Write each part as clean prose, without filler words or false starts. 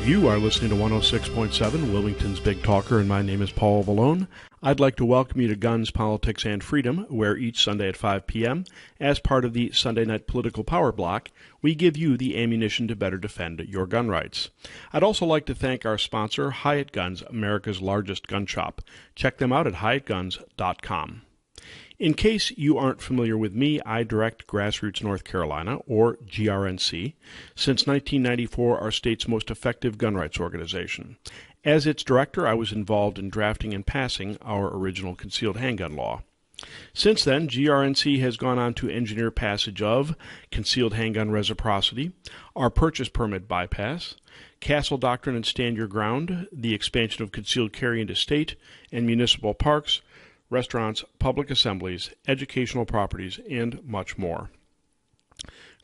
You are listening to 106.7, Wilmington's Big Talker, and my name is Paul Vallone. I'd like to welcome you to Guns, Politics, and Freedom, where each Sunday at 5 p.m., as part of the Sunday Night Political Power Block, we give you the ammunition to better defend your gun rights. I'd also like to thank our sponsor, Hyatt Guns, America's largest gun shop. Check them out at hyattguns.com. In case you aren't familiar with me, I direct Grassroots North Carolina, or GRNC, since 1994, our state's most effective gun rights organization. As its director, I was involved in drafting and passing our original concealed handgun law. Since then, GRNC has gone on to engineer passage of concealed handgun reciprocity, our purchase permit bypass, Castle Doctrine and Stand Your Ground, the expansion of concealed carry into state and municipal parks, restaurants, public assemblies, educational properties, and much more.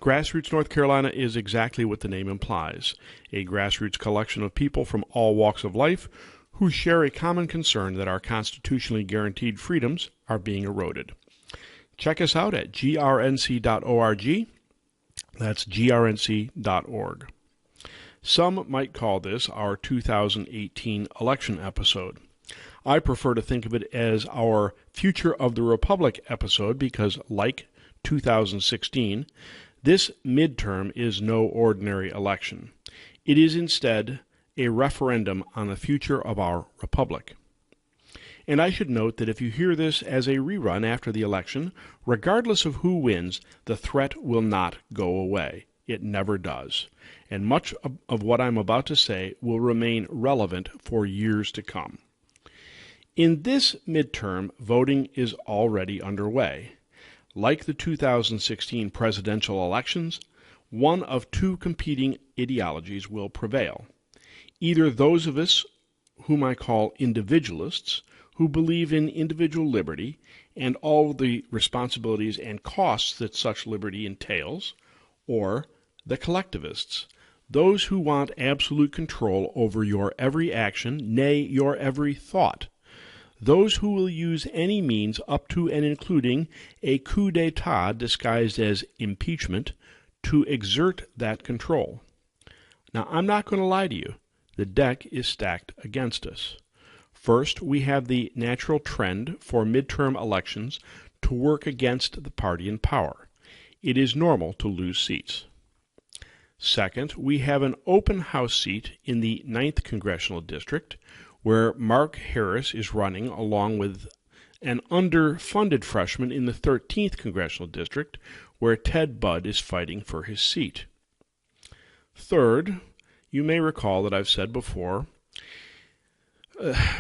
Grassroots North Carolina is exactly what the name implies, a grassroots collection of people from all walks of life who share a common concern that our constitutionally guaranteed freedoms are being eroded. Check us out at grnc.org. That's grnc.org. Some might call this our 2018 election episode. I prefer to think of it as our Future of the Republic episode because, like 2016, this midterm is no ordinary election. It is instead a referendum on the future of our republic. And I should note that if you hear this as a rerun after the election, regardless of who wins, the threat will not go away. It never does. And much of what I'm about to say will remain relevant for years to come. In this midterm, voting is already underway. Like the 2016 presidential elections, one of two competing ideologies will prevail. Either those of us whom I call individualists, who believe in individual liberty and all the responsibilities and costs that such liberty entails, or the collectivists, those who want absolute control over your every action, nay, your every thought. Those who will use any means up to and including a coup d'etat disguised as impeachment to exert that control. Now, I'm not going to lie to you. The deck is stacked against us. First, we have the natural trend for midterm elections to work against the party in power. It is normal to lose seats. Second, we have an open House seat in the 9th Congressional District, where Mark Harris is running along with an underfunded freshman in the 13th Congressional District, where Ted Budd is fighting for his seat. Third, you may recall that I've said before,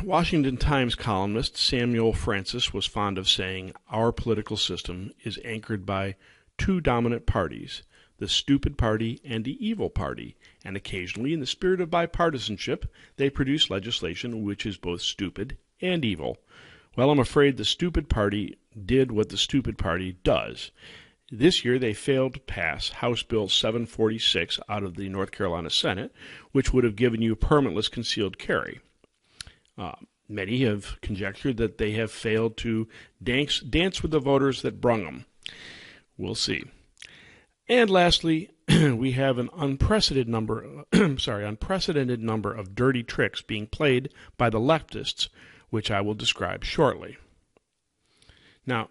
Washington Times columnist Samuel Francis was fond of saying, our political system is anchored by two dominant parties, the stupid party and the evil party, and occasionally, in the spirit of bipartisanship, they produce legislation which is both stupid and evil. Well, I'm afraid the stupid party did what the stupid party does. This year, they failed to pass House Bill 746 out of the North Carolina Senate, which would have given you permitless concealed carry. Many have conjectured that they have failed to dance with the voters that brung them. We'll see. And lastly, we have an unprecedented number of dirty tricks being played by the leftists, which I will describe shortly. Now,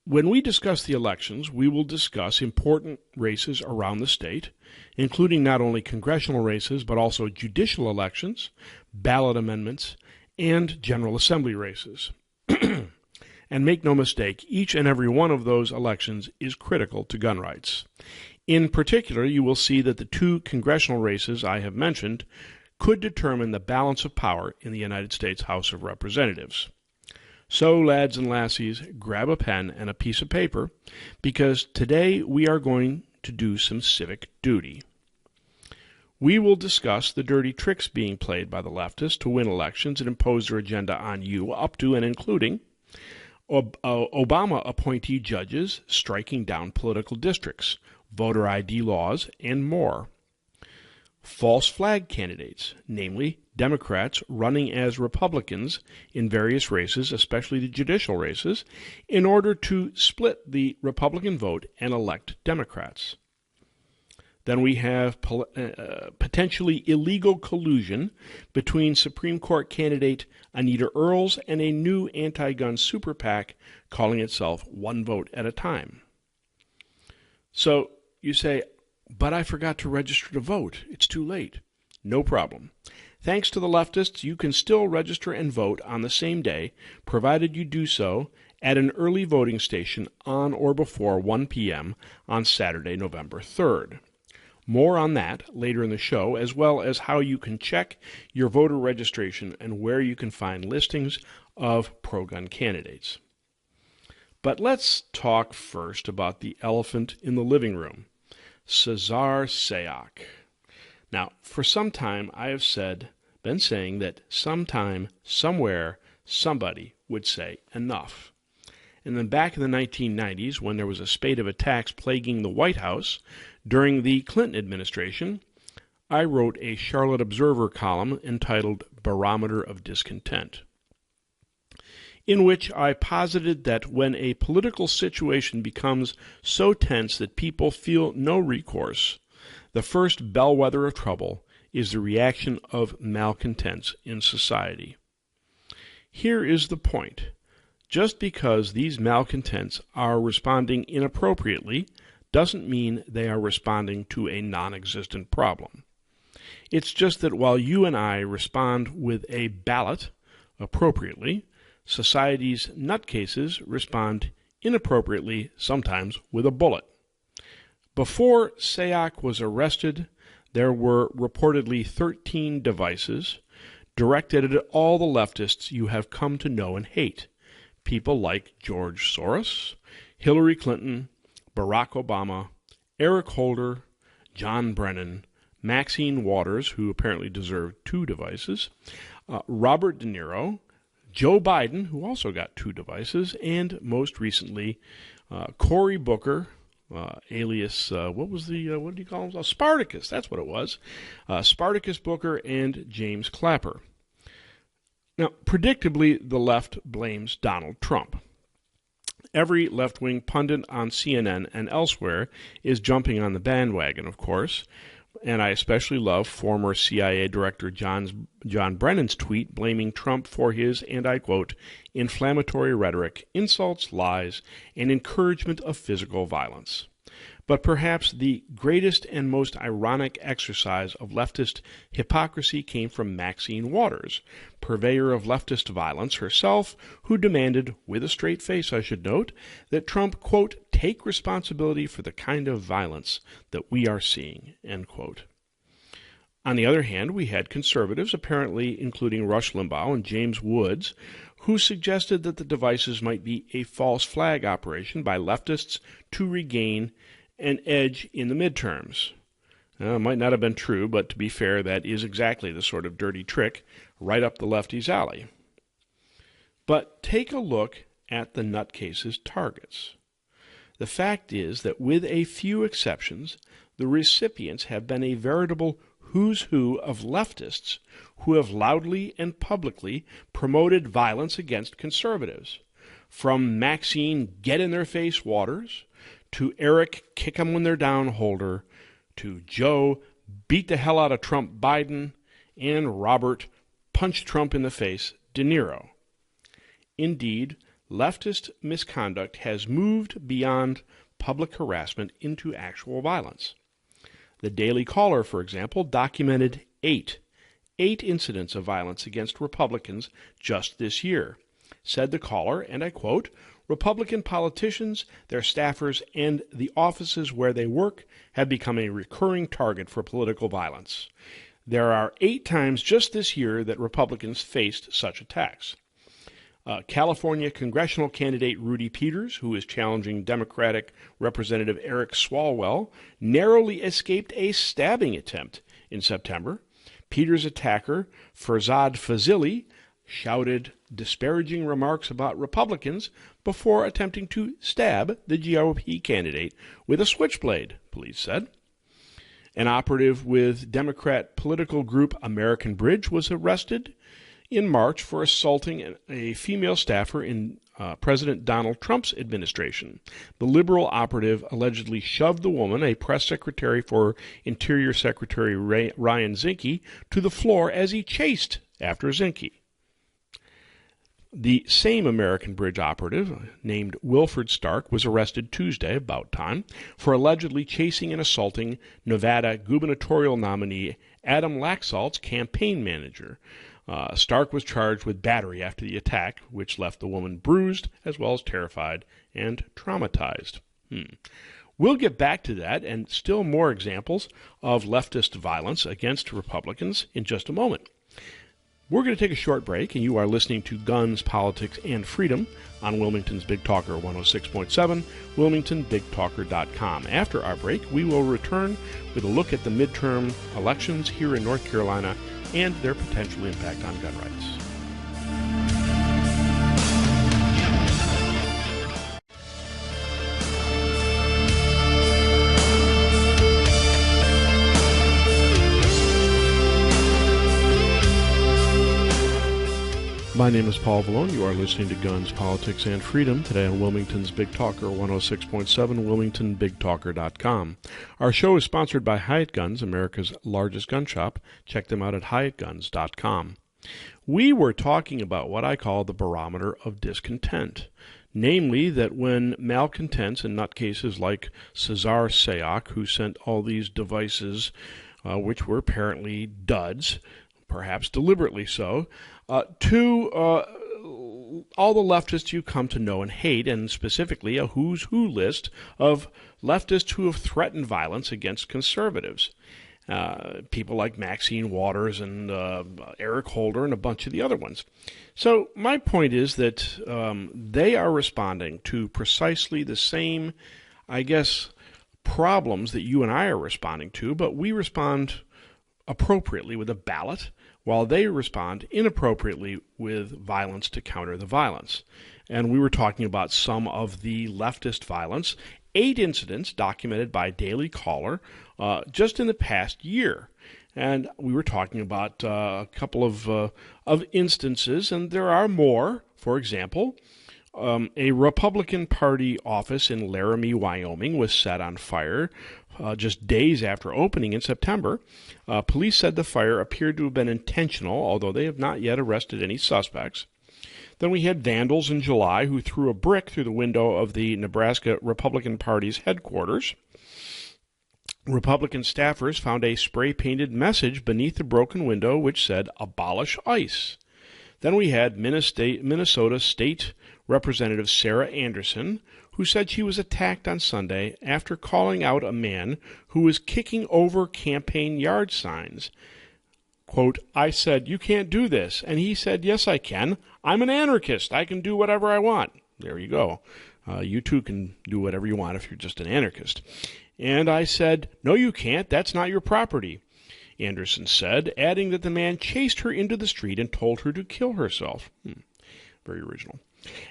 when we discuss the elections, we will discuss important races around the state, including not only congressional races, but also judicial elections, ballot amendments, and General Assembly races. And make no mistake, each and every one of those elections is critical to gun rights. In particular, you will see that the two congressional races I have mentioned could determine the balance of power in the United States House of Representatives. So, lads and lassies, grab a pen and a piece of paper, because today we are going to do some civic duty. We will discuss the dirty tricks being played by the leftists to win elections and impose their agenda on you, up to and including Obama appointee judges striking down political districts, voter ID laws, and more. False flag candidates, namely Democrats running as Republicans in various races, especially the judicial races, in order to split the Republican vote and elect Democrats. Then we have potentially illegal collusion between Supreme Court candidate Anita Earls and a new anti-gun super PAC calling itself One Vote at a Time. So you say, but I forgot to register to vote. It's too late. No problem. Thanks to the leftists, you can still register and vote on the same day, provided you do so at an early voting station on or before 1 p.m. on Saturday, November 3rd. More on that later in the show, as well as how you can check your voter registration and where you can find listings of pro-gun candidates. But let's talk first about the elephant in the living room, Cesar Sayoc. Now, for some time I have been saying that sometime, somewhere, somebody would say enough. And then back in the 1990s, when there was a spate of attacks plaguing the White House during the Clinton administration, I wrote a Charlotte Observer column entitled Barometer of Discontent, in which I posited that when a political situation becomes so tense that people feel no recourse, the first bellwether of trouble is the reaction of malcontents in society. Here is the point. Just because these malcontents are responding inappropriately doesn't mean they are responding to a non-existent problem. It's just that while you and I respond with a ballot appropriately, society's nutcases respond inappropriately, sometimes with a bullet. Before Sayoc was arrested, there were reportedly 13 devices directed at all the leftists you have come to know and hate. People like George Soros, Hillary Clinton, Barack Obama, Eric Holder, John Brennan, Maxine Waters, who apparently deserved 2 devices, Robert De Niro, Joe Biden, who also got 2 devices, and most recently, Cory Booker, alias, what did you call him? Spartacus, that's what it was. Spartacus Booker and James Clapper. Now, predictably, the left blames Donald Trump. Every left-wing pundit on CNN and elsewhere is jumping on the bandwagon, of course, and I especially love former CIA Director John Brennan's tweet blaming Trump for his, and I quote, inflammatory rhetoric, insults, lies, and encouragement of physical violence. But perhaps the greatest and most ironic exercise of leftist hypocrisy came from Maxine Waters, purveyor of leftist violence herself, who demanded, with a straight face I should note, that Trump, quote, take responsibility for the kind of violence that we are seeing, end quote. On the other hand, we had conservatives, apparently including Rush Limbaugh and James Woods, who suggested that the devices might be a false flag operation by leftists to regain an edge in the midterms. It might not have been true, but to be fair, that is exactly the sort of dirty trick right up the lefties' alley. But take a look at the nutcases' targets. The fact is that with a few exceptions, the recipients have been a veritable who's who of leftists who have loudly and publicly promoted violence against conservatives. From Maxine get-in-their-face Waters, to Eric kick-em-when-they're-down Holder, to Joe beat the hell out of Trump Biden, and Robert punch Trump in the face De Niro. Indeed, leftist misconduct has moved beyond public harassment into actual violence. The Daily Caller, for example, documented eight incidents of violence against Republicans just this year. Said the caller, and I quote, Republican politicians, their staffers, and the offices where they work have become a recurring target for political violence. There are 8 times just this year that Republicans faced such attacks. California congressional candidate Rudy Peters, who is challenging Democratic Representative Eric Swalwell, narrowly escaped a stabbing attempt in September. Peters' attacker, Farzad Fazili, shouted disparaging remarks about Republicans before attempting to stab the GOP candidate with a switchblade, police said. An operative with Democrat political group American Bridge was arrested in March for assaulting a female staffer in President Donald Trump's administration. The liberal operative allegedly shoved the woman, a press secretary for Interior Secretary Ryan Zinke, to the floor as he chased after Zinke. The same American Bridge operative, named Wilford Stark, was arrested Tuesday, about time, for allegedly chasing and assaulting Nevada gubernatorial nominee Adam Laxalt's campaign manager. Stark was charged with battery after the attack, which left the woman bruised as well as terrified and traumatized. We'll get back to that and still more examples of leftist violence against Republicans in just a moment. We're going to take a short break, and you are listening to Guns, Politics, and Freedom on Wilmington's Big Talker 106.7, WilmingtonBigTalker.com. After our break, we will return with a look at the midterm elections here in North Carolina and their potential impact on gun rights. My name is Paul Vallone. You are listening to Guns, Politics, and Freedom today on Wilmington's Big Talker 106.7, WilmingtonBigTalker.com. Our show is sponsored by Hyatt Guns, America's largest gun shop. Check them out at HyattGuns.com. We were talking about what I call the barometer of discontent. Namely, that when malcontents and nutcases like Cesar Sayoc, who sent all these devices, which were apparently duds, perhaps deliberately so, to all the leftists you come to know and hate, and specifically a who's who list of leftists who have threatened violence against conservatives. People like Maxine Waters and Eric Holder and a bunch of the other ones. So my point is that they are responding to precisely the same, I guess, problems that you and I are responding to, but we respond appropriately with a ballot, while they respond inappropriately with violence to counter the violence. And we were talking about some of the leftist violence, 8 incidents documented by Daily Caller just in the past year. And we were talking about a couple of instances, and there are more. For example, a Republican Party office in Laramie, Wyoming was set on fire just days after opening in September. Police said the fire appeared to have been intentional, although they have not yet arrested any suspects. Then we had vandals in July who threw a brick through the window of the Nebraska Republican Party's headquarters. Republican staffers found a spray-painted message beneath the broken window which said, "Abolish ICE." Then we had Minnesota State Representative Sarah Anderson, who said she was attacked on Sunday after calling out a man who was kicking over campaign yard signs. Quote, "I said, 'You can't do this.' And he said, 'Yes, I can. I'm an anarchist. I can do whatever I want.'" There you go. You too can do whatever you want if you're just an anarchist. And I said, "No, you can't. That's not your property," Anderson said, adding that the man chased her into the street and told her to kill herself. Very original.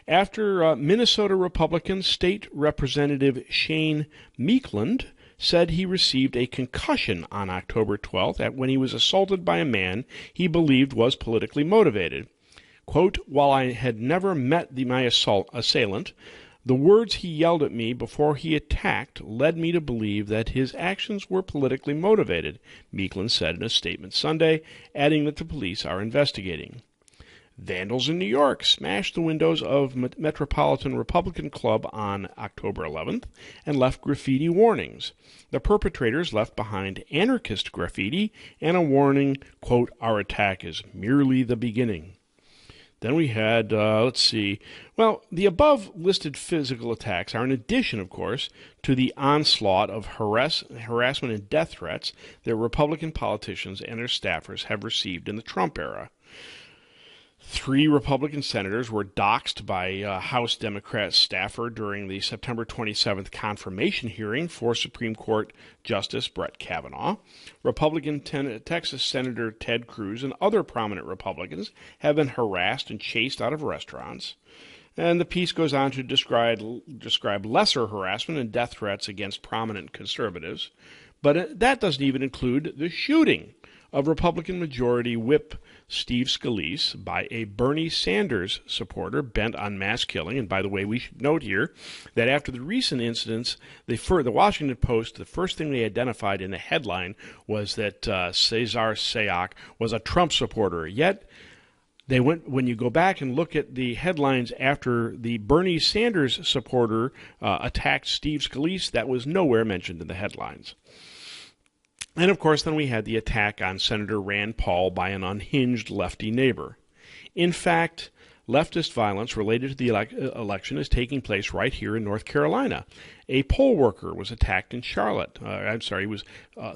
After Minnesota Republican State Representative Shane Meekland said he received a concussion on October 12th when he was assaulted by a man he believed was politically motivated. Quote, "While I had never met my assailant, the words he yelled at me before he attacked led me to believe that his actions were politically motivated," Meekland said in a statement Sunday, adding that the police are investigating. Vandals in New York smashed the windows of Metropolitan Republican Club on October 11th and left graffiti warnings. The perpetrators left behind anarchist graffiti and a warning, quote, "Our attack is merely the beginning." Then we had, the above listed physical attacks are in addition, of course, to the onslaught of harassment and death threats that Republican politicians and their staffers have received in the Trump era. 3 Republican senators were doxxed by House Democrat staffer during the September 27th confirmation hearing for Supreme Court Justice Brett Kavanaugh. Republican Texas Senator Ted Cruz and other prominent Republicans have been harassed and chased out of restaurants. And the piece goes on to describe lesser harassment and death threats against prominent conservatives. But that doesn't even include the shooting of Republican Majority Whip Steve Scalise by a Bernie Sanders supporter bent on mass killing. And by the way, we should note here that after the recent incidents, the Washington Post, the first thing they identified in the headline was that Cesar Sayoc was a Trump supporter. Yet, when you go back and look at the headlines after the Bernie Sanders supporter attacked Steve Scalise, that was nowhere mentioned in the headlines. And of course, then we had the attack on Senator Rand Paul by an unhinged lefty neighbor. In fact, leftist violence related to the election is taking place right here in North Carolina. A poll worker was attacked in Charlotte. He was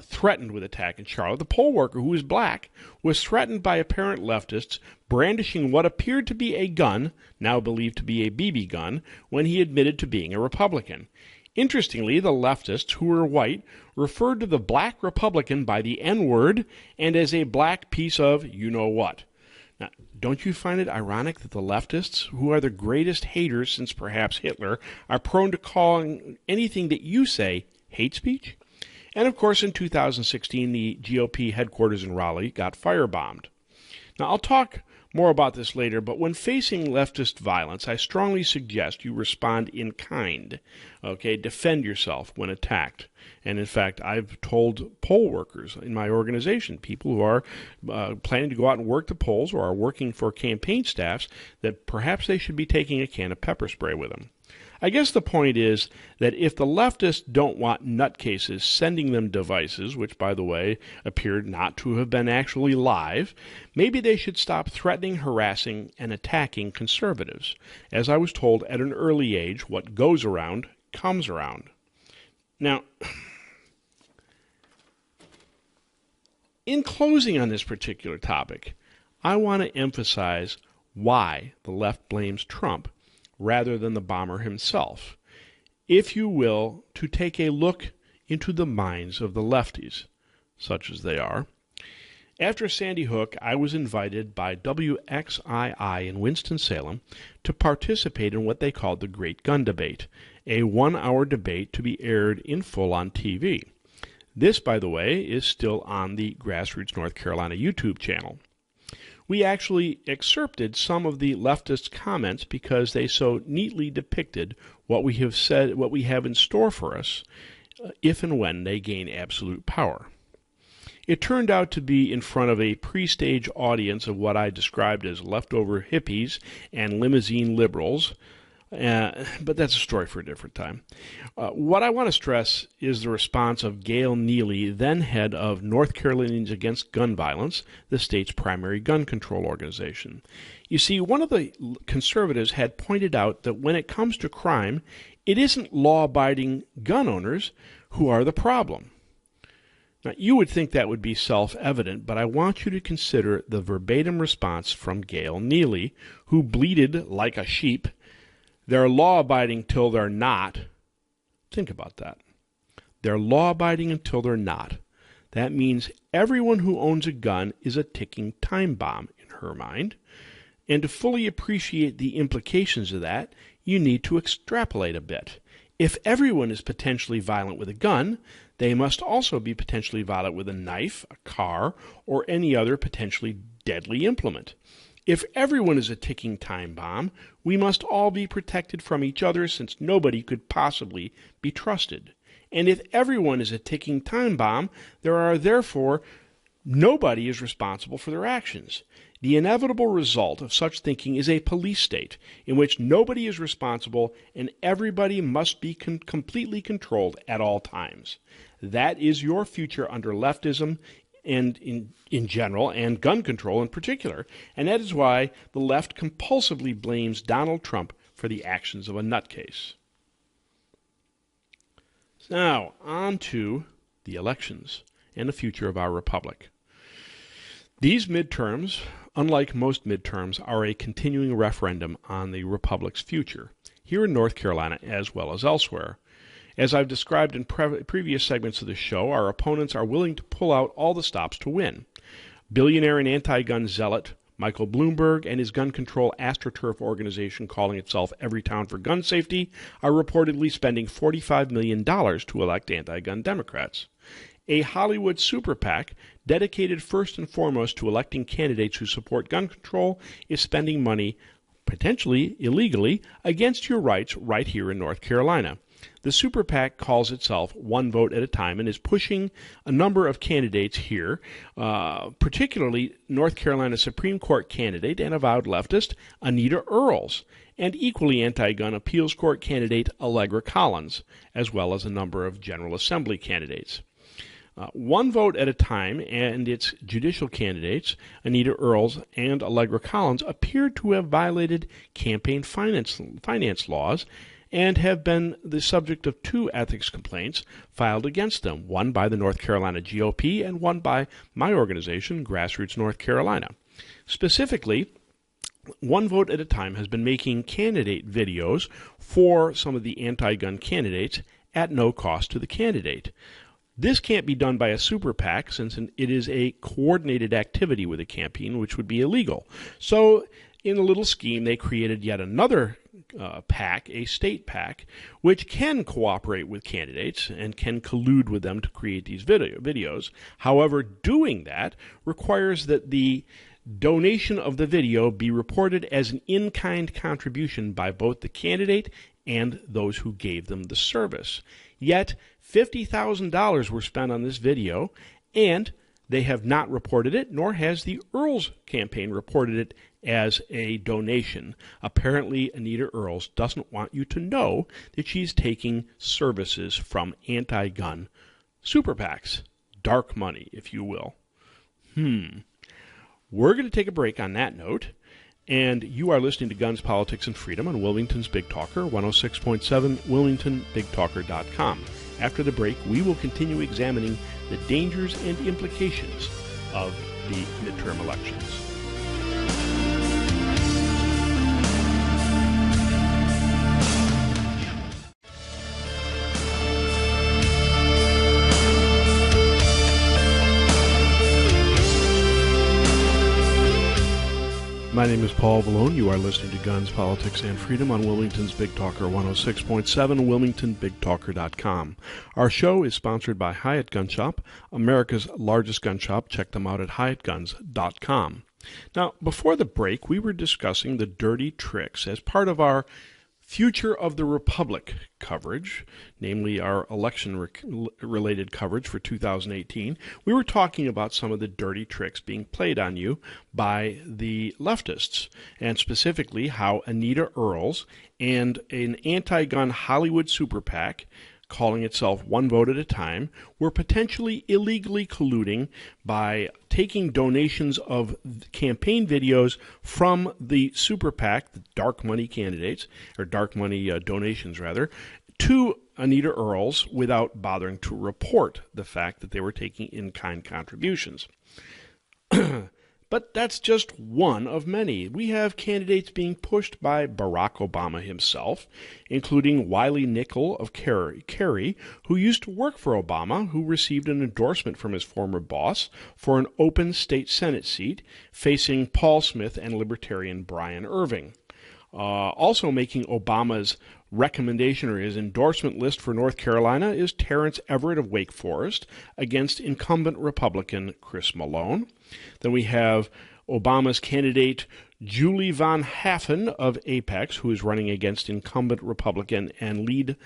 threatened with attack in Charlotte. The poll worker, who is black, was threatened by apparent leftists brandishing what appeared to be a gun, now believed to be a BB gun, when he admitted to being a Republican. Interestingly, the leftists, who were white, referred to the black Republican by the N-word and as a black piece of you-know-what. Now, don't you find it ironic that the leftists, who are the greatest haters since perhaps Hitler, are prone to calling anything that you say hate speech? And of course, in 2016, the GOP headquarters in Raleigh got firebombed. Now, I'll talk more about this later, but when facing leftist violence, I strongly suggest you respond in kind. Okay, defend yourself when attacked. And in fact, I've told poll workers in my organization, people who are planning to go out and work the polls or are working for campaign staffs, that perhaps they should be taking a can of pepper spray with them. I guess the point is that if the leftists don't want nutcases sending them devices, which, by the way, appeared not to have been actually live, maybe they should stop threatening, harassing, and attacking conservatives. As I was told at an early age, what goes around comes around. Now, in closing on this particular topic, I want to emphasize why the left blames Trump rather than the bomber himself, if you will, to take a look into the minds of the lefties, such as they are. After Sandy Hook, I was invited by WXII in Winston-Salem to participate in what they called the Great Gun Debate, a 1-hour debate to be aired in full on TV. This, by the way, is still on the Grassroots North Carolina YouTube channel. We actually excerpted some of the leftists' comments because they so neatly depicted what we have said, what we have in store for us, if and when they gain absolute power. It turned out to be in front of a pre-stage audience of what I described as leftover hippies and limousine liberals, but that's a story for a different time. What I want to stress is the response of Gail Neely, then head of North Carolinians Against Gun Violence, the state's primary gun control organization. You see, one of the conservatives had pointed out that when it comes to crime, it isn't law-abiding gun owners who are the problem. Now, you would think that would be self-evident, but I want you to consider the verbatim response from Gail Neely, who bleated like a sheep, "They're law-abiding till they're not." Think about that. They're law-abiding until they're not. That means everyone who owns a gun is a ticking time bomb in her mind. And to fully appreciate the implications of that, you need to extrapolate a bit. If everyone is potentially violent with a gun, they must also be potentially violent with a knife, a car, or any other potentially deadly implement. If everyone is a ticking time bomb, we must all be protected from each other since nobody could possibly be trusted. And if everyone is a ticking time bomb, nobody is responsible for their actions. The inevitable result of such thinking is a police state in which nobody is responsible and everybody must be completely controlled at all times. That is your future under leftism and in general, and gun control in particular. And that is why the left compulsively blames Donald Trump for the actions of a nutcase. Now, on to the elections and the future of our republic. These midterms, unlike most midterms, are a continuing referendum on the republic's future, here in North Carolina as well as elsewhere. As I've described in previous segments of the show, our opponents are willing to pull out all the stops to win. Billionaire and anti-gun zealot Michael Bloomberg and his gun control AstroTurf organization calling itself Everytown for Gun Safety are reportedly spending $45 million to elect anti-gun Democrats. a Hollywood super PAC dedicated first and foremost to electing candidates who support gun control is spending money, potentially illegally, against your rights right here in North Carolina. The super PAC calls itself One Vote at a Time and is pushing a number of candidates here, particularly North Carolina Supreme Court candidate and avowed leftist Anita Earls, and equally anti-gun appeals court candidate Allegra Collins, as well as a number of General Assembly candidates. One Vote at a Time and its judicial candidates, Anita Earls and Allegra Collins, appear to have violated campaign finance laws and have been the subject of two ethics complaints filed against them, one by the North Carolina GOP and one by my organization, Grassroots North Carolina. Specifically, One Vote at a Time has been making candidate videos for some of the anti-gun candidates at no cost to the candidate. This can't be done by a super PAC since it is a coordinated activity with a campaign, which would be illegal. So, in a little scheme, they created yet another PAC, a state PAC, which can cooperate with candidates and can collude with them to create these videos. However, doing that requires that the donation of the video be reported as an in-kind contribution by both the candidate and those who gave them the service. Yet, $50,000 were spent on this video, and they have not reported it, nor has the Earls campaign reported it as a donation. Apparently, Anita Earls doesn't want you to know that she's taking services from anti-gun super PACs. Dark money, if you will. We're going to take a break on that note, and you are listening to Guns, Politics, and Freedom on Wilmington's Big Talker, 106.7, WilmingtonBigTalker.com. After the break, we will continue examining the dangers and implications of the midterm elections. My name is Paul Vallone. You are listening to Guns, Politics, and Freedom on Wilmington's Big Talker 106.7, WilmingtonBigTalker.com. Our show is sponsored by Hyatt Gun Shop, America's largest gun shop. Check them out at HyattGuns.com. Now, before the break, we were discussing the dirty tricks as part of our Future of the Republic coverage, namely our election-related coverage for 2018. We were talking about some of the dirty tricks being played on you by the leftists, and specifically how Anita Earls and an anti-gun Hollywood super PAC calling itself One Vote at a Time, were potentially illegally colluding by taking donations of campaign videos from the super PAC, the dark money candidates, or dark money donations rather, to Anita Earls without bothering to report the fact that they were taking in-kind contributions. But that's just one of many. We have candidates being pushed by Barack Obama himself, including Wiley Nickel of Cary, who used to work for Obama, who received an endorsement from his former boss for an open state Senate seat, facing Paul Smith and Libertarian Brian Irving. Also making Obama's recommendation or his endorsement list for North Carolina is Terrence Everett of Wake Forest against incumbent Republican Chris Malone. Then we have Obama's candidate Julie Von Haffen of Apex, who is running against incumbent Republican and lead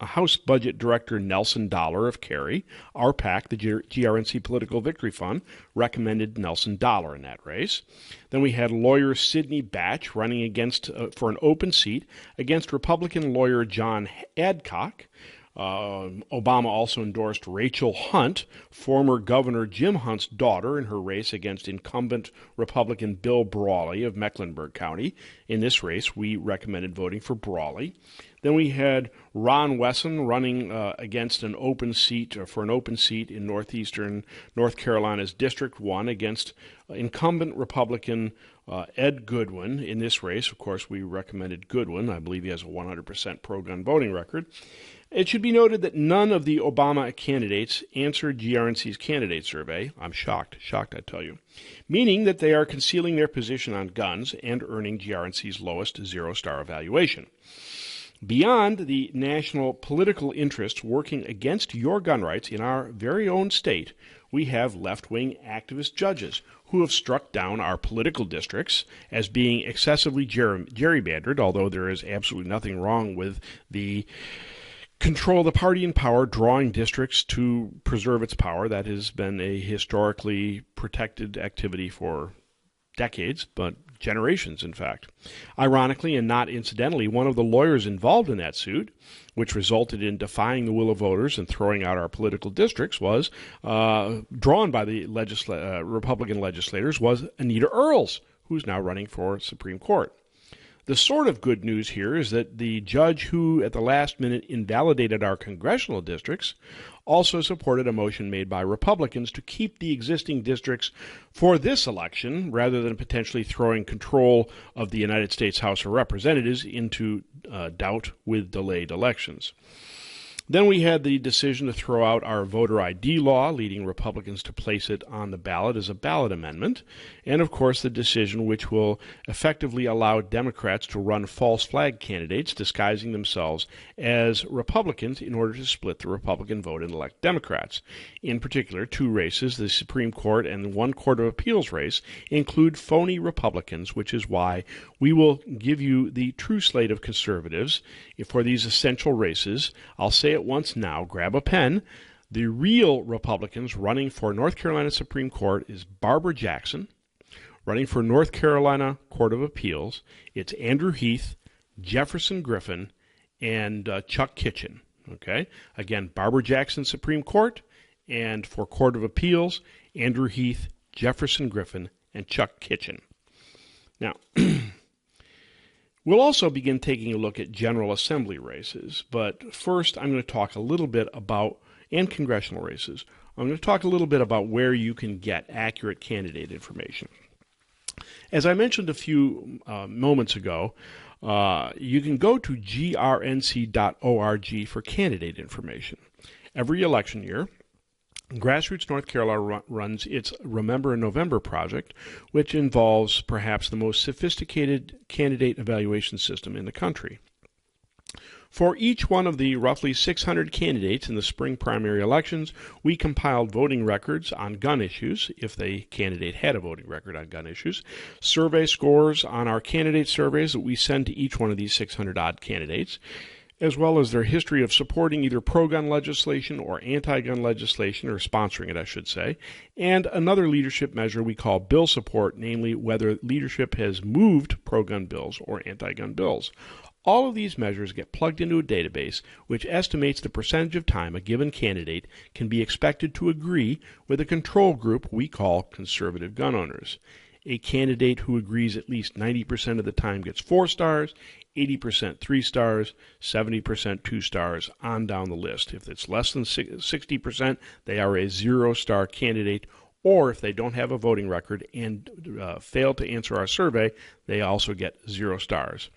House Budget Director Nelson Dollar of Cary. Our PAC, the GRNC Political Victory Fund, recommended Nelson Dollar in that race. Then we had lawyer Sidney Batch running against for an open seat against Republican lawyer John Adcock. Obama also endorsed Rachel Hunt, former Governor Jim Hunt's daughter, in her race against incumbent Republican Bill Brawley of Mecklenburg County. In this race, we recommended voting for Brawley. Then we had Ron Wesson running against an open seat, or for an open seat in northeastern North Carolina's District 1 against incumbent Republican Ed Goodwin. In this race, of course, we recommended Goodwin. I believe he has a 100% pro-gun voting record. It should be noted that none of the Obama candidates answered GRNC's candidate survey. I'm shocked, I tell you. Meaning that they are concealing their position on guns and earning GRNC's lowest zero-star evaluation. Beyond the national political interests working against your gun rights in our very own state, we have left-wing activist judges who have struck down our political districts as being excessively gerrymandered, although there is absolutely nothing wrong with the control the party in power drawing districts to preserve its power. That has been a historically protected activity for decades, but generations, in fact. Ironically, and not incidentally, one of the lawyers involved in that suit, which resulted in defying the will of voters and throwing out our political districts, was drawn by the Republican legislators, was Anita Earls, who's now running for Supreme Court. The sort of good news here is that the judge who, at the last minute, invalidated our congressional districts also supported a motion made by Republicans to keep the existing districts for this election rather than potentially throwing control of the United States House of Representatives into doubt with delayed elections. Then we had the decision to throw out our voter ID law, leading Republicans to place it on the ballot as a ballot amendment, and of course the decision which will effectively allow Democrats to run false flag candidates disguising themselves as Republicans in order to split the Republican vote and elect Democrats. In particular, two races, the Supreme Court and one Court of Appeals race, include phony Republicans, which is why we will give you the true slate of conservatives for these essential races. I'll say it once now, grab a pen. The real Republicans running for North Carolina Supreme Court is Barbara Jackson. Running for North Carolina Court of Appeals, it's Andrew Heath, Jefferson Griffin, and Chuck Kitchen. Okay? Again, Barbara Jackson Supreme Court, and for Court of Appeals, Andrew Heath, Jefferson Griffin, and Chuck Kitchen. Now, we'll also begin taking a look at General Assembly races, but first I'm going to talk a little bit about, and congressional races, I'm going to talk a little bit about where you can get accurate candidate information. As I mentioned a few moments ago, you can go to grnc.org for candidate information. Every election year, Grassroots North Carolina runs its Remember in November project, which involves perhaps the most sophisticated candidate evaluation system in the country. For each one of the roughly 600 candidates in the spring primary elections, we compiled voting records on gun issues, if the candidate had a voting record on gun issues, survey scores on our candidate surveys that we send to each one of these 600-odd candidates, as well as their history of supporting either pro-gun legislation or anti-gun legislation, or sponsoring it, I should say, and another leadership measure we call bill support, namely whether leadership has moved pro-gun bills or anti-gun bills. All of these measures get plugged into a database which estimates the percentage of time a given candidate can be expected to agree with a control group we call conservative gun owners. A candidate who agrees at least 90% of the time gets 4 stars, 80% 3 stars, 70% 2 stars, on down the list. If it's less than 60%, they are a 0-star candidate, or if they don't have a voting record and fail to answer our survey, they also get 0 stars.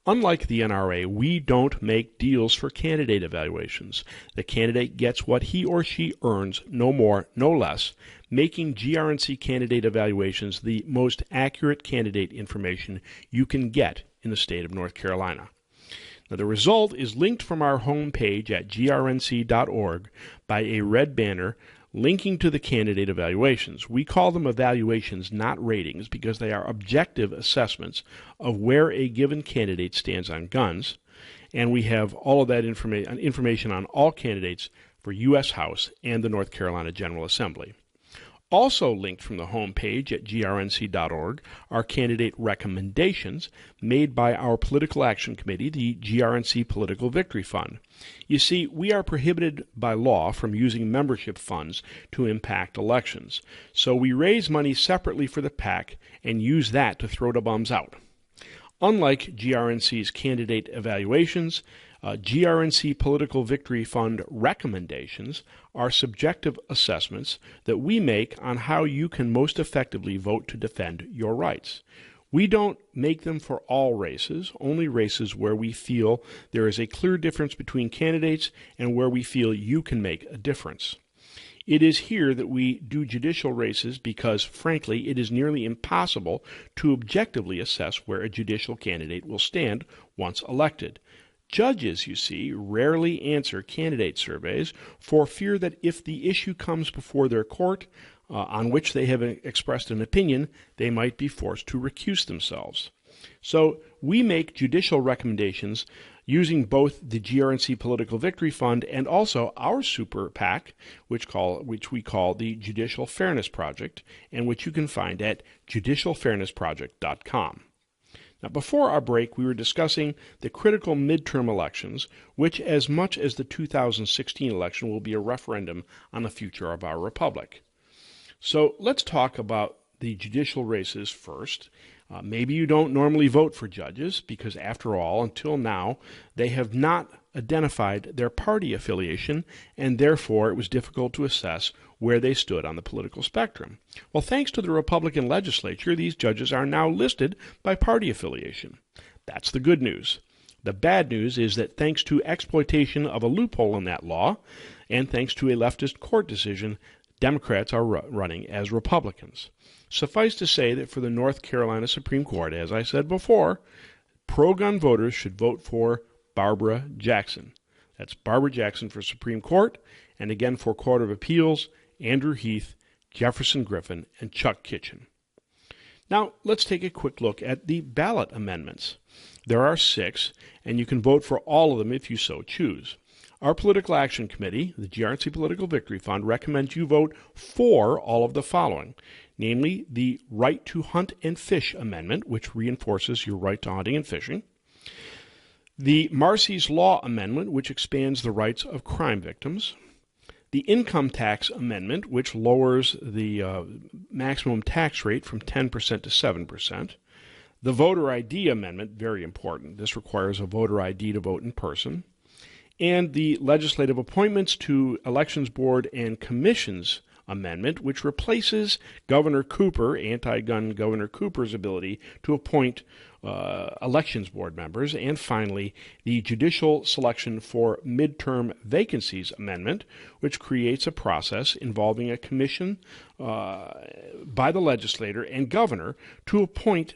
Unlike the NRA, we don't make deals for candidate evaluations. The candidate gets what he or she earns, no more, no less, making GRNC candidate evaluations the most accurate candidate information you can get in the state of North Carolina. Now, the result is linked from our homepage at grnc.org by a red banner linking to the candidate evaluations. We call them evaluations, not ratings, because they are objective assessments of where a given candidate stands on guns, and we have all of that information on all candidates for U.S. House and the North Carolina General Assembly. Also linked from the home page at grnc.org are candidate recommendations made by our Political Action Committee, the GRNC Political Victory Fund. You see, we are prohibited by law from using membership funds to impact elections, so we raise money separately for the PAC and use that to throw the bums out. Unlike GRNC's candidate evaluations, GRNC Political Victory Fund recommendations are subjective assessments that we make on how you can most effectively vote to defend your rights. We don't make them for all races, only races where we feel there is a clear difference between candidates and where we feel you can make a difference. It is here that we do judicial races because, frankly, it is nearly impossible to objectively assess where a judicial candidate will stand once elected. Judges, you see, rarely answer candidate surveys for fear that if the issue comes before their court on which they have expressed an opinion, they might be forced to recuse themselves. So we make judicial recommendations using both the GRNC Political Victory Fund and also our super PAC, which we call the Judicial Fairness Project, and which you can find at judicialfairnessproject.com. Now, before our break, we were discussing the critical midterm elections, which, as much as the 2016 election, will be a referendum on the future of our republic. So let's talk about the judicial races first. Maybe you don't normally vote for judges because, after all, until now, they have not identified their party affiliation, and therefore it was difficult to assess where they stood on the political spectrum. Well, thanks to the Republican legislature, these judges are now listed by party affiliation. That's the good news. The bad news is that thanks to exploitation of a loophole in that law, and thanks to a leftist court decision, Democrats are running as Republicans. Suffice to say that for the North Carolina Supreme Court, as I said before, pro-gun voters should vote for Barbara Jackson. That's Barbara Jackson for Supreme Court, and again for Court of Appeals, Andrew Heath, Jefferson Griffin, and Chuck Kitchen. Now, let's take a quick look at the ballot amendments. There are 6, and you can vote for all of them if you so choose. Our Political Action Committee, the GRNC Political Victory Fund, recommends you vote for all of the following, namely the Right to Hunt and Fish Amendment, which reinforces your right to hunting and fishing, the Marsy's Law Amendment, which expands the rights of crime victims, the Income Tax Amendment, which lowers the maximum tax rate from 10% to 7%, the Voter ID Amendment, very important. This requires a voter ID to vote in person, and the Legislative Appointments to Elections Board and Commissions Amendment, which replaces Governor Cooper, anti-gun Governor Cooper's ability to appoint Elections Board members, and finally, the Judicial Selection for Midterm Vacancies Amendment, which creates a process involving a commission by the legislator and governor to appoint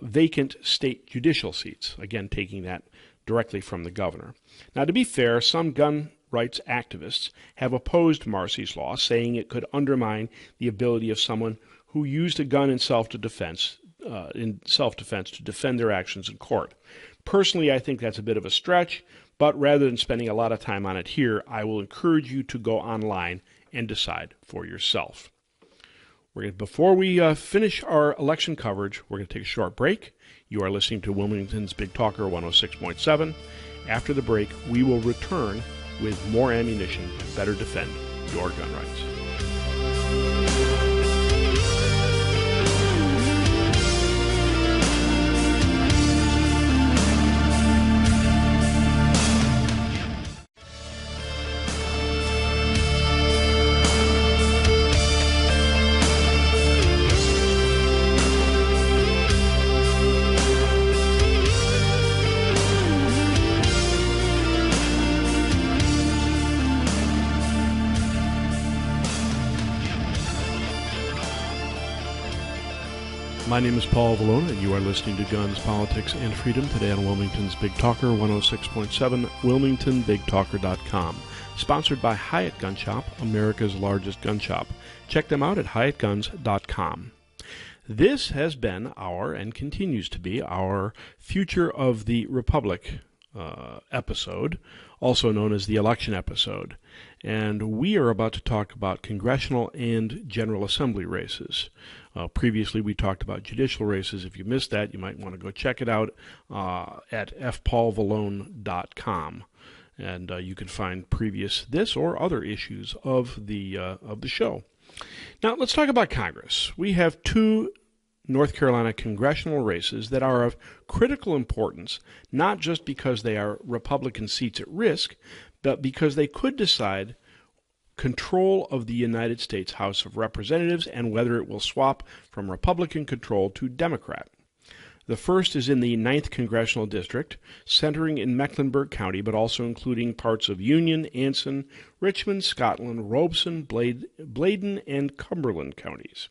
vacant state judicial seats, again taking that directly from the governor. Now, to be fair, some gun rights activists have opposed Marsy's Law, saying it could undermine the ability of someone who used a gun in self-defense to defend their actions in court. Personally, I think that's a bit of a stretch, but rather than spending a lot of time on it here, I will encourage you to go online and decide for yourself. Before we finish our election coverage, we're going to take a short break. You are listening to Wilmington's Big Talker 106.7. After the break, we will return with more ammunition to better defend your gun rights. My name is Paul Vallone, and you are listening to Guns, Politics, and Freedom today on Wilmington's Big Talker 106.7, WilmingtonBigTalker.com. Sponsored by Hyatt Gun Shop, America's largest gun shop. Check them out at HyattGuns.com. This has been and continues to be, our Future of the Republic episode, also known as the election episode. And we are about to talk about congressional and General Assembly races. Previously, we talked about judicial races. If you missed that, you might want to go check it out at fpaulvallone.com. And you can find previous this or other issues of the show. Now, let's talk about Congress. We have 2 North Carolina congressional races that are of critical importance, not just because they are Republican seats at risk, but because they could decide control of the United States House of Representatives and whether it will swap from Republican control to Democrat. The first is in the 9th Congressional District, centering in Mecklenburg County, but also including parts of Union, Anson, Richmond, Scotland, Robeson, Bladen, and Cumberland counties.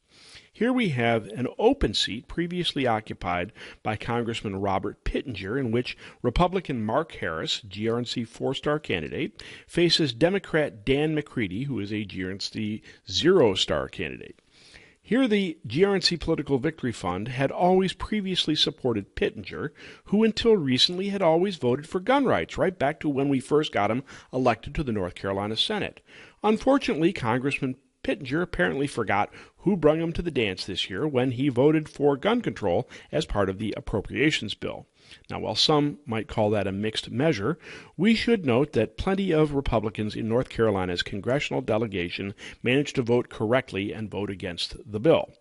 Here we have an open seat previously occupied by Congressman Robert Pittenger, in which Republican Mark Harris, GRNC four-star candidate, faces Democrat Dan McCready, who is a GRNC zero-star candidate. Here, the GRNC Political Victory Fund had always previously supported Pittenger, who until recently had always voted for gun rights, right back to when we first got him elected to the North Carolina Senate. Unfortunately, Congressman Pittenger apparently forgot who brung him to the dance this year when he voted for gun control as part of the appropriations bill. Now, while some might call that a mixed measure, we should note that plenty of Republicans in North Carolina's congressional delegation managed to vote correctly and vote against the bill.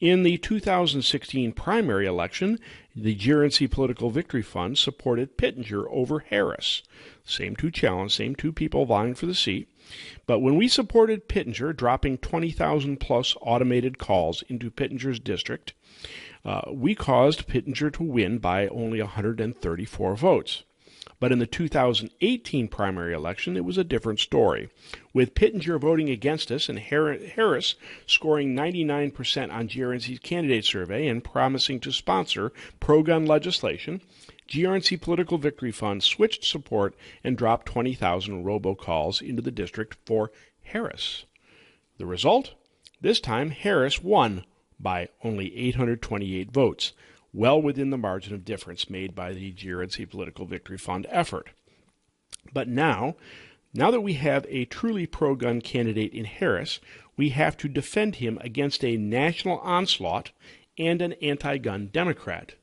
In the 2016 primary election, the GRNC Political Victory Fund supported Pittenger over Harris. Same two people vying for the seat. But when we supported Pittenger, dropping 20,000 plus automated calls into Pittenger's district, we caused Pittenger to win by only 134 votes. But in the 2018 primary election, it was a different story, with Pittenger voting against us and Harris scoring 99% on GRNC's candidate survey and promising to sponsor pro-gun legislation. GRNC Political Victory Fund switched support and dropped 20,000 robocalls into the district for Harris. The result? This time, Harris won by only 828 votes, well within the margin of difference made by the GRNC Political Victory Fund effort. But now that we have a truly pro-gun candidate in Harris, we have to defend him against a national onslaught and an anti-gun Democrat.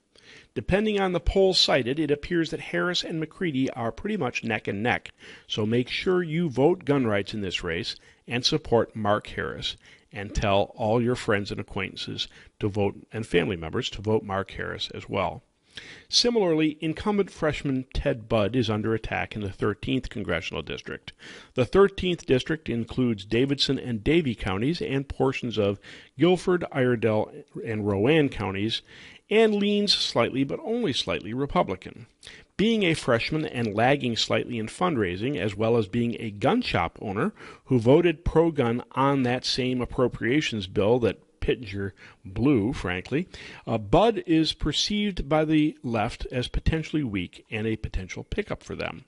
Depending on the polls cited, it appears that Harris and McCready are pretty much neck and neck, so make sure you vote gun rights in this race and support Mark Harris, and tell all your friends and acquaintances to vote, and family members to vote Mark Harris as well. Similarly, incumbent freshman Ted Budd is under attack in the 13th Congressional District. The 13th District includes Davidson and Davie counties and portions of Guilford, Iredell, and Rowan counties, and leans slightly, but only slightly, Republican. Being a freshman and lagging slightly in fundraising, as well as being a gun shop owner who voted pro-gun on that same appropriations bill that Pittenger blew, frankly, Budd is perceived by the left as potentially weak and a potential pickup for them.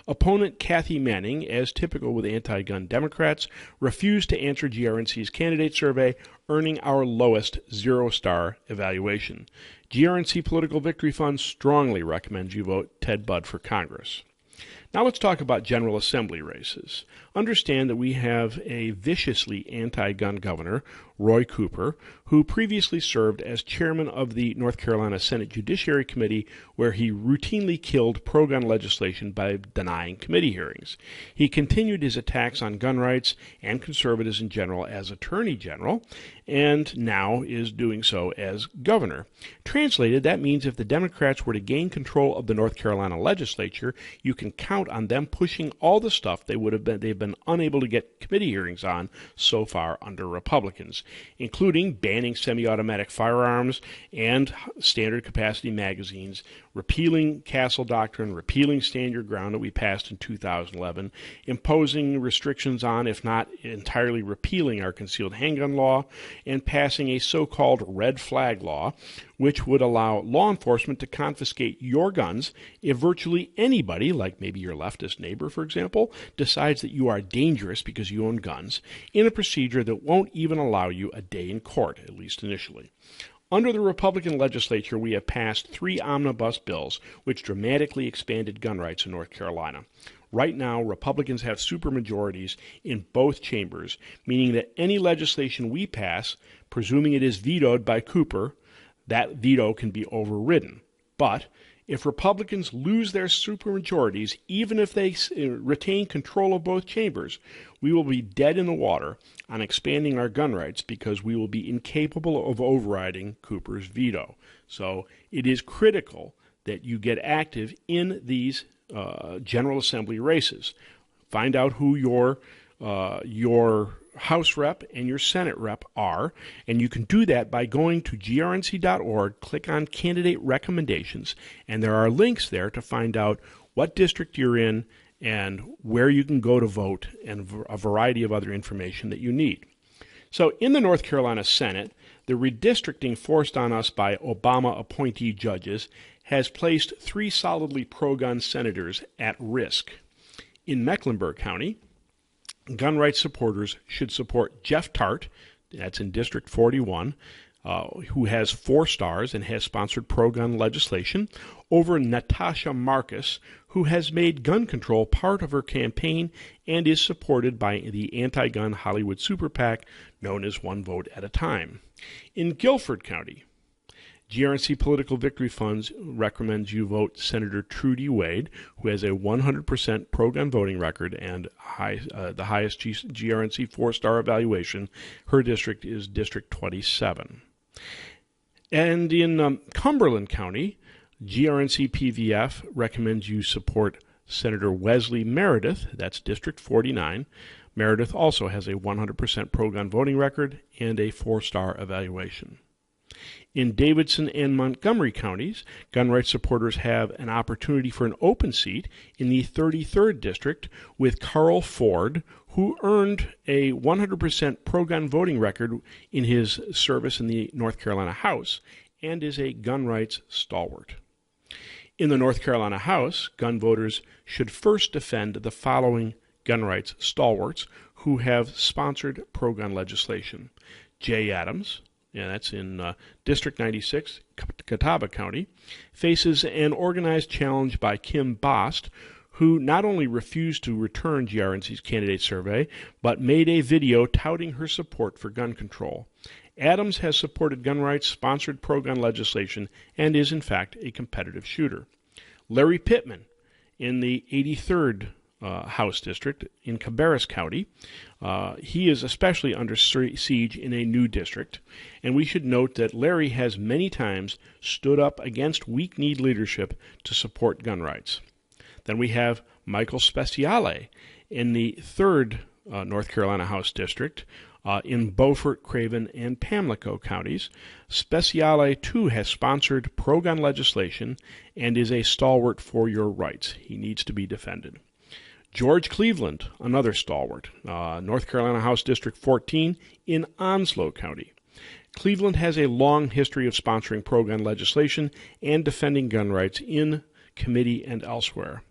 Opponent Kathy Manning, as typical with anti-gun Democrats, refused to answer GRNC's candidate survey, earning our lowest zero-star evaluation. GRNC Political Victory Fund strongly recommends you vote Ted Budd for Congress. Now let's talk about General Assembly races. Understand that we have a viciously anti-gun governor, Roy Cooper, who previously served as chairman of the North Carolina Senate Judiciary Committee, where he routinely killed pro-gun legislation by denying committee hearings. He continued his attacks on gun rights and conservatives in general as Attorney General, and now is doing so as governor. Translated, that means if the Democrats were to gain control of the North Carolina legislature, you can count on them pushing all the stuff they've been unable to get committee hearings on so far under Republicans, including banning semi-automatic firearms and standard capacity magazines, repealing Castle Doctrine, repealing Stand Your Ground that we passed in 2011, imposing restrictions on, if not entirely repealing, our concealed handgun law, and passing a so-called red flag law, which would allow law enforcement to confiscate your guns if virtually anybody, like maybe your leftist neighbor, for example, decides that you are dangerous because you own guns, in a procedure that won't even allow you a day in court, at least initially. Under the Republican legislature, we have passed 3 omnibus bills which dramatically expanded gun rights in North Carolina. Right now, Republicans have supermajorities in both chambers, meaning that any legislation we pass, presuming it is vetoed by Cooper, that veto can be overridden. But if Republicans lose their supermajorities, even if they retain control of both chambers, we will be dead in the water on expanding our gun rights because we will be incapable of overriding Cooper's veto. So it is critical that you get active in these General Assembly races. Find out who your House rep and your Senate rep are, and you can do that by going to grnc.org, click on Candidate Recommendations, and there are links there to find out what district you're in and where you can go to vote and a variety of other information that you need. So in the North Carolina Senate, The redistricting forced on us by Obama appointee judges has placed 3 solidly pro-gun senators at risk. In Mecklenburg County, gun rights supporters should support Jeff Tart, that's in District 41, who has 4 stars and has sponsored pro-gun legislation, over Natasha Marcus, who has made gun control part of her campaign and is supported by the anti-gun Hollywood super PAC known as One Vote at a Time. In Guilford County, GRNC Political Victory Funds recommends you vote Senator Trudy Wade, who has a 100% pro-gun voting record and the highest GRNC 4-star evaluation. Her district is District 27. And in Cumberland County, GRNC PVF recommends you support Senator Wesley Meredith, that's District 49. Meredith also has a 100% pro-gun voting record and a 4-star evaluation. In Davidson and Montgomery counties, gun rights supporters have an opportunity for an open seat in the 33rd District with Carl Ford, who earned a 100% pro-gun voting record in his service in the North Carolina House and is a gun rights stalwart. In the North Carolina House, gun voters should first defend the following gun rights stalwarts who have sponsored pro-gun legislation. Jay Adams, that's in District 96, Catawba County, faces an organized challenge by Kim Bost, who not only refused to return GRNC's candidate survey, but made a video touting her support for gun control. Adams has supported gun rights, sponsored pro-gun legislation, and is in fact a competitive shooter. Larry Pittman in the 83rd House District in Cabarrus County. He is especially under siege in a new district, and we should note that Larry has many times stood up against weak-kneed leadership to support gun rights. Then we have Michael Speciale in the 3rd North Carolina House District in Beaufort, Craven, and Pamlico counties. Speciale, too, has sponsored pro-gun legislation and is a stalwart for your rights. He needs to be defended. George Cleveland, another stalwart, North Carolina House District 14 in Onslow County. Cleveland has a long history of sponsoring pro-gun legislation and defending gun rights in committee and elsewhere.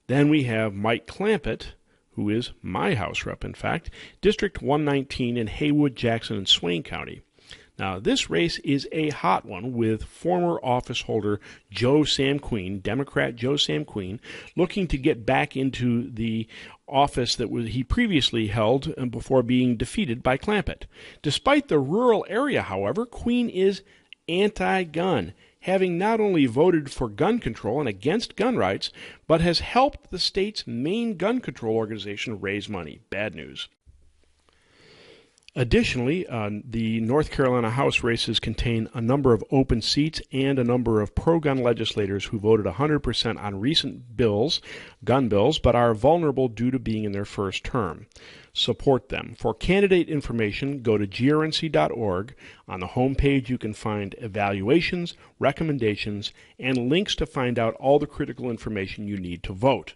Then we have Mike Clampett, who is my House rep, in fact, District 119 in Haywood, Jackson, and Swain County. Now, this race is a hot one with former office holder Joe Sam Queen, Democrat Joe Sam Queen, looking to get back into the office that he previously held before being defeated by Clampett. Despite the rural area, however, Queen is anti-gun, having not only voted for gun control and against gun rights, but has helped the state's main gun control organization raise money. Bad news. Additionally, the North Carolina House races contain a number of open seats and a number of pro-gun legislators who voted 100% on recent bills, gun bills, but are vulnerable due to being in their first term. Support them. For candidate information, go to grnc.org. On the home page, you can find evaluations, recommendations, and links to find out all the critical information you need to vote.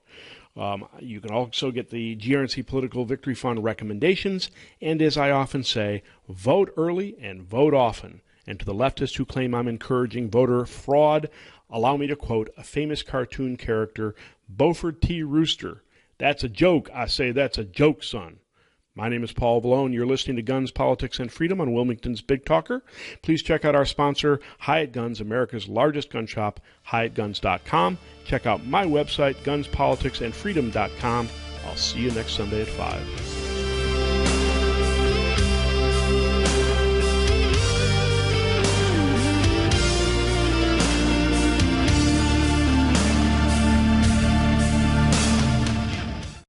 You can also get the GRNC Political Victory Fund recommendations, and as I often say, vote early and vote often. And to the leftists who claim I'm encouraging voter fraud, allow me to quote a famous cartoon character, Beaufort T. Rooster. That's a joke. I say that's a joke, son. My name is Paul Vallone. You're listening to Guns, Politics, and Freedom on Wilmington's Big Talker. Please check out our sponsor, Hyatt Guns, America's largest gun shop, HyattGuns.com. Check out my website, gunspoliticsandfreedom.com. I'll see you next Sunday at 5.